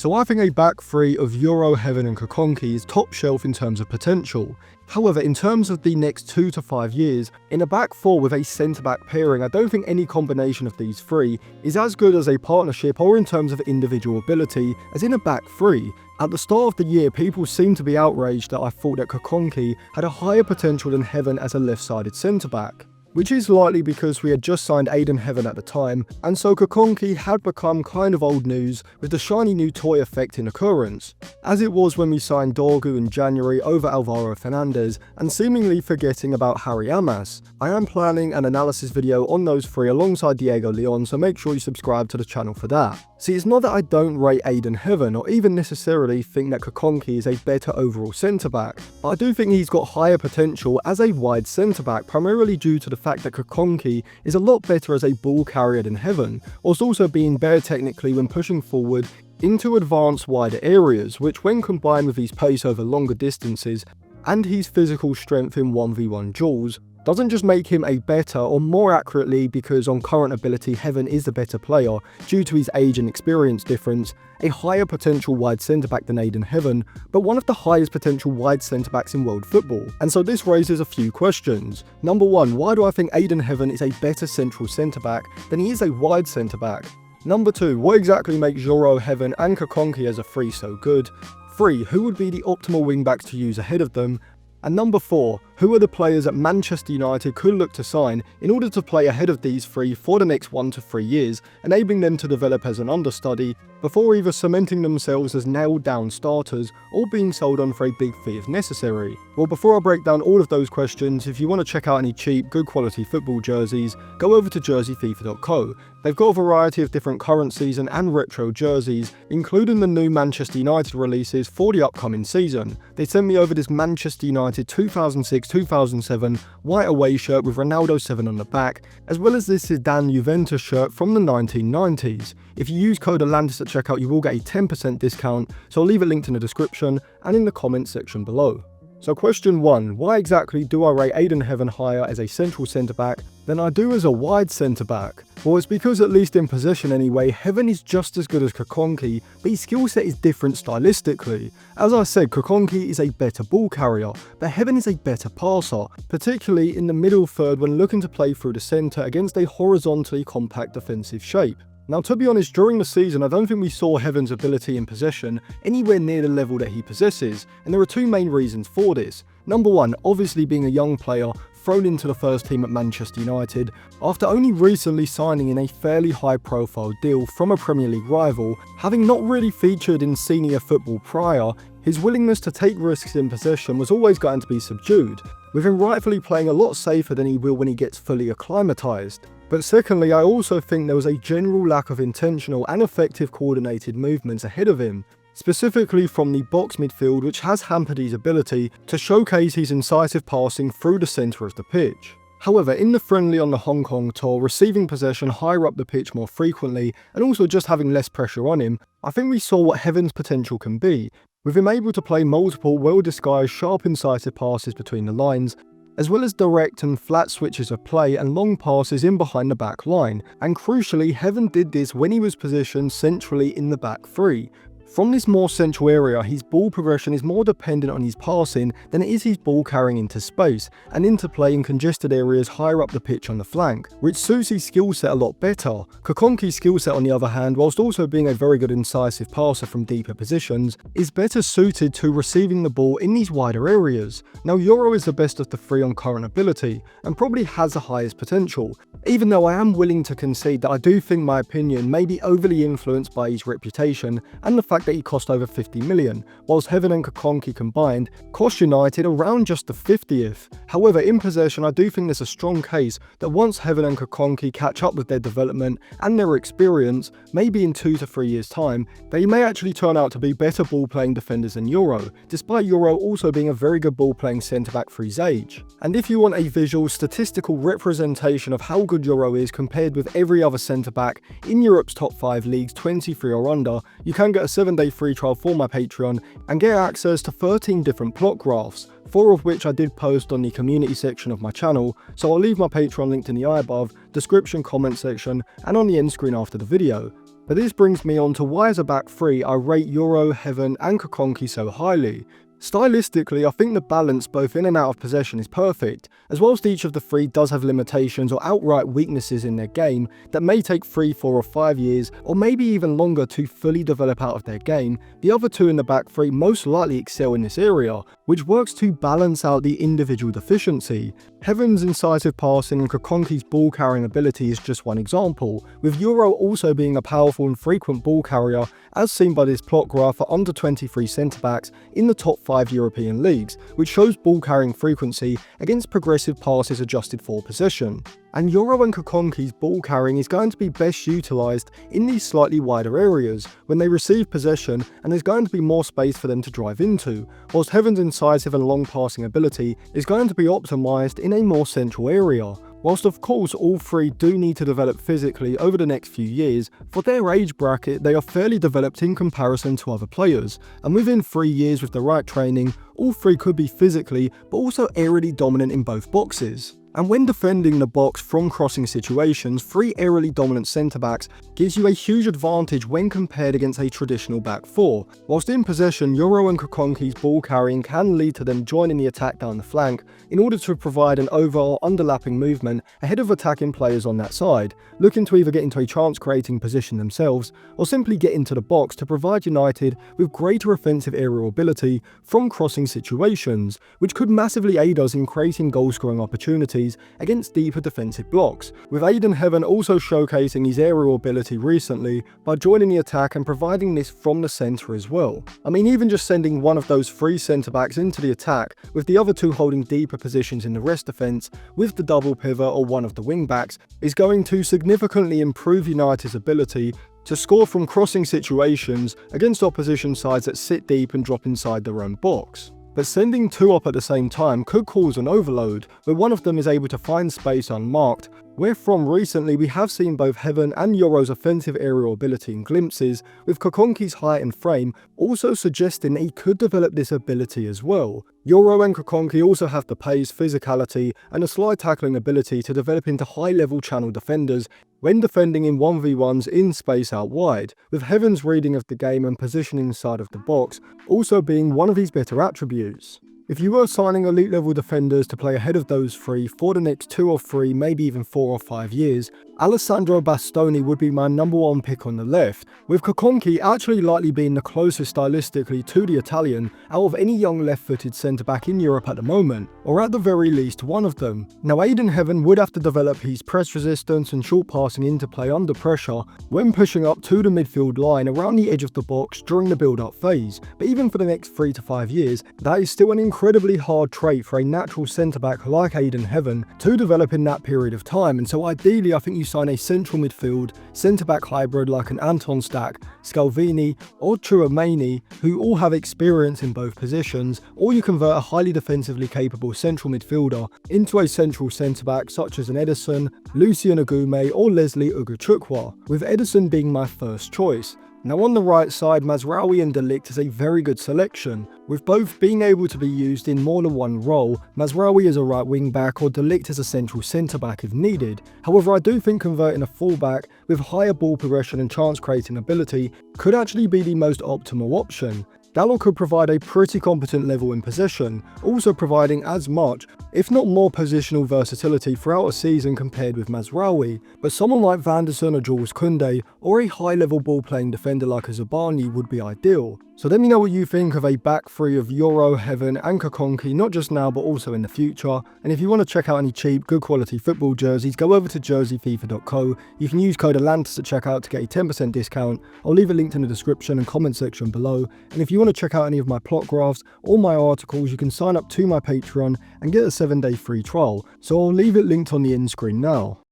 So I think a back three of Yoro, Heaven and Kukonki is top shelf in terms of potential. However, in terms of the next 2 to 5 years, in a back four with a centre-back pairing, I don't think any combination of these three is as good as a partnership or in terms of individual ability as in a back three. At the start of the year, people seemed to be outraged that I thought that Kukonki had a higher potential than Heaven as a left-sided centre-back, which is likely because we had just signed Aiden Heaven at the time, and so Kukonki had become kind of old news with the shiny new toy effect in occurrence, as it was when we signed Dorgu in January over Alvaro Fernandez, and seemingly forgetting about Harry Amas. I am planning an analysis video on those three alongside Diego Leon, so make sure you subscribe to the channel for that. See, it's not that I don't rate Aiden Heaven or even necessarily think that Kukonki is a better overall centre-back, but I do think he's got higher potential as a wide centre-back, primarily due to the fact that Kukonki is a lot better as a ball carrier than Heaven, whilst also being better technically when pushing forward into advanced wider areas, which when combined with his pace over longer distances and his physical strength in 1v1 duels, doesn't just make him a better, or more accurately because on current ability Heaven is the better player due to his age and experience difference, a higher potential wide centre-back than Aiden Heaven, but one of the highest potential wide centre-backs in world football. And so this raises a few questions. Number one, why do I think Aiden Heaven is a better central centre-back than he is a wide centre-back? Number two, what exactly makes Yoro, Heaven and Kukonki as a three so good? 3, who would be the optimal wing-backs to use ahead of them? And number 4, who are the players that Manchester United could look to sign in order to play ahead of these three for the next 1 to 3 years, enabling them to develop as an understudy before either cementing themselves as nailed down starters or being sold on for a big fee if necessary? Well, before I break down all of those questions, if you want to check out any cheap, good quality football jerseys, go over to jerseyfifa.co. They've got a variety of different current season and retro jerseys, including the new Manchester United releases for the upcoming season. They sent me over this Manchester United 2006-2007 white away shirt with Ronaldo 7 on the back, as well as this Zidane Juventus shirt from the 1990s. If you use code Atlantis at checkout, you will get a 10% discount, so I'll leave it linked in the description and in the comments section below. So question 1, why exactly do I rate Aiden Heaven higher as a central centre-back than I do as a wide centre-back? Well, it's because, at least in possession anyway, Heaven is just as good as Kukonki, but his skill set is different stylistically. As I said, Kukonki is a better ball carrier, but Heaven is a better passer, particularly in the middle third when looking to play through the centre against a horizontally compact defensive shape. Now, to be honest, during the season, I don't think we saw Heaven's ability in possession anywhere near the level that he possesses, and there are two main reasons for this. Number one, obviously being a young player thrown into the first team at Manchester United after only recently signing in a fairly high-profile deal from a Premier League rival, having not really featured in senior football prior. His willingness to take risks in possession was always going to be subdued, with him rightfully playing a lot safer than he will when he gets fully acclimatised. But secondly, I also think there was a general lack of intentional and effective coordinated movements ahead of him, specifically from the box midfield, which has hampered his ability to showcase his incisive passing through the centre of the pitch. However, in the friendly on the Hong Kong tour, receiving possession higher up the pitch more frequently and also just having less pressure on him, I think we saw what Heaven's potential can be, with him able to play multiple well-disguised sharp incisive passes between the lines, as well as direct and flat switches of play and long passes in behind the back line, and crucially Heaven did this when he was positioned centrally in the back three. From this more central area, his ball progression is more dependent on his passing than it is his ball carrying into space and into play in congested areas higher up the pitch on the flank, which suits his skill set a lot better. Kukonki's skill set, on the other hand, whilst also being a very good incisive passer from deeper positions, is better suited to receiving the ball in these wider areas. Now, Yoro is the best of the three on current ability and probably has the highest potential, even though I am willing to concede that I do think my opinion may be overly influenced by his reputation and the fact that he cost over 50 million, whilst Heaven and Kukonki combined cost United around just the 50th. However, in possession, I do think there's a strong case that once Heaven and Kukonki catch up with their development and their experience, maybe in 2 to 3 years time, they may actually turn out to be better ball-playing defenders than Yoro, despite Yoro also being a very good ball-playing centre-back for his age. And if you want a visual, statistical representation of how good Yoro is compared with every other centre-back in Europe's top 5 leagues 23 or under, you can get a 7-day free trial for my Patreon and get access to 13 different plot graphs, 4 of which I did post on the community section of my channel, so I'll leave my Patreon linked in the eye above, description, comment section and on the end screen after the video. But this brings me on to why as a back three I rate Yoro, Heaven and Kukonki so highly. Stylistically, I think the balance both in and out of possession is perfect, as whilst each of the three does have limitations or outright weaknesses in their game that may take 3, 4 or 5 years or maybe even longer to fully develop out of their game, the other two in the back three most likely excel in this area, which works to balance out the individual deficiency. Heaven's incisive passing and Kukonki's ball carrying ability is just one example, with Yoro also being a powerful and frequent ball carrier as seen by this plot graph for under 23 centre backs in the top 5 European leagues, which shows ball carrying frequency against progressive passes adjusted for possession. And Yoro and Kukonki's ball carrying is going to be best utilised in these slightly wider areas when they receive possession and there's going to be more space for them to drive into, whilst Heaven's incisive and long passing ability is going to be optimised in a more central area. Whilst of course all three do need to develop physically over the next few years, for their age bracket they are fairly developed in comparison to other players, and within 3 years with the right training, all three could be physically but also aerially dominant in both boxes. And when defending the box from crossing situations, 3 aerially dominant centre-backs gives you a huge advantage when compared against a traditional back 4. Whilst in possession, Yoro and Kukonki's ball carrying can lead to them joining the attack down the flank in order to provide an overall underlapping movement ahead of attacking players on that side, looking to either get into a chance-creating position themselves or simply get into the box to provide United with greater offensive aerial ability from crossing situations, which could massively aid us in creating goal-scoring opportunities against deeper defensive blocks, with Aiden Heaven also showcasing his aerial ability recently by joining the attack and providing this from the centre as well. I mean, even just sending one of those 3 centre backs into the attack with the other 2 holding deeper positions in the rest defence with the double pivot or one of the wing backs is going to significantly improve United's ability to score from crossing situations against opposition sides that sit deep and drop inside their own box. But sending 2 up at the same time could cause an overload, where one of them is able to find space unmarked, wherefrom recently we have seen both Heaven and Yoro's offensive aerial ability in glimpses, with Kukonki's height and frame also suggesting he could develop this ability as well. Yoro and Kukonki also have the pace, physicality and a slide tackling ability to develop into high-level channel defenders when defending in 1v1s in space out wide, with Heaven's reading of the game and positioning inside of the box also being one of his better attributes. If you were signing elite level defenders to play ahead of those 3 for the next 2 or 3, maybe even 4 or 5 years, Alessandro Bastoni would be my number 1 pick on the left, with Kukonki actually likely being the closest stylistically to the Italian out of any young left-footed centre-back in Europe at the moment, or at the very least one of them. Now Aiden Heaven would have to develop his press resistance and short passing interplay under pressure when pushing up to the midfield line around the edge of the box during the build-up phase, but even for the next 3 to 5 years, that is still an incredibly hard trait for a natural centre-back like Aiden Heaven to develop in that period of time, and so ideally I think you sign a central midfield centre-back hybrid like an Anton Stack, Scalvini or Chouameni, who all have experience in both positions, or you convert a highly defensively capable central midfielder into a central centre-back such as an Edison, Lucien Agume or Leslie Ugochukwu, with Edison being my first choice. Now on the right side, Mazraoui and De Ligt is a very good selection, with both being able to be used in more than one role, Mazraoui as a right wing back or De Ligt as a central centre back if needed. However, I do think converting a full back with higher ball progression and chance creating ability could actually be the most optimal option. Dalot could provide a pretty competent level in possession, also providing as much, if not more positional versatility throughout a season compared with Mazraoui, but someone like Van der Sar or Jules Koundé, or a high-level ball-playing defender like a Zabani would be ideal. So let me know what you think of a back 3 of Yoro, Heaven and Kukonki, not just now but also in the future. And if you want to check out any cheap, good quality football jerseys, go over to jerseyfifa.co. You can use code Atlantis at checkout to get a 10% discount. I'll leave a link in the description and comment section below. And if you want to check out any of my plot graphs or my articles, you can sign up to my Patreon and get a 7-day free trial. So I'll leave it linked on the end screen now.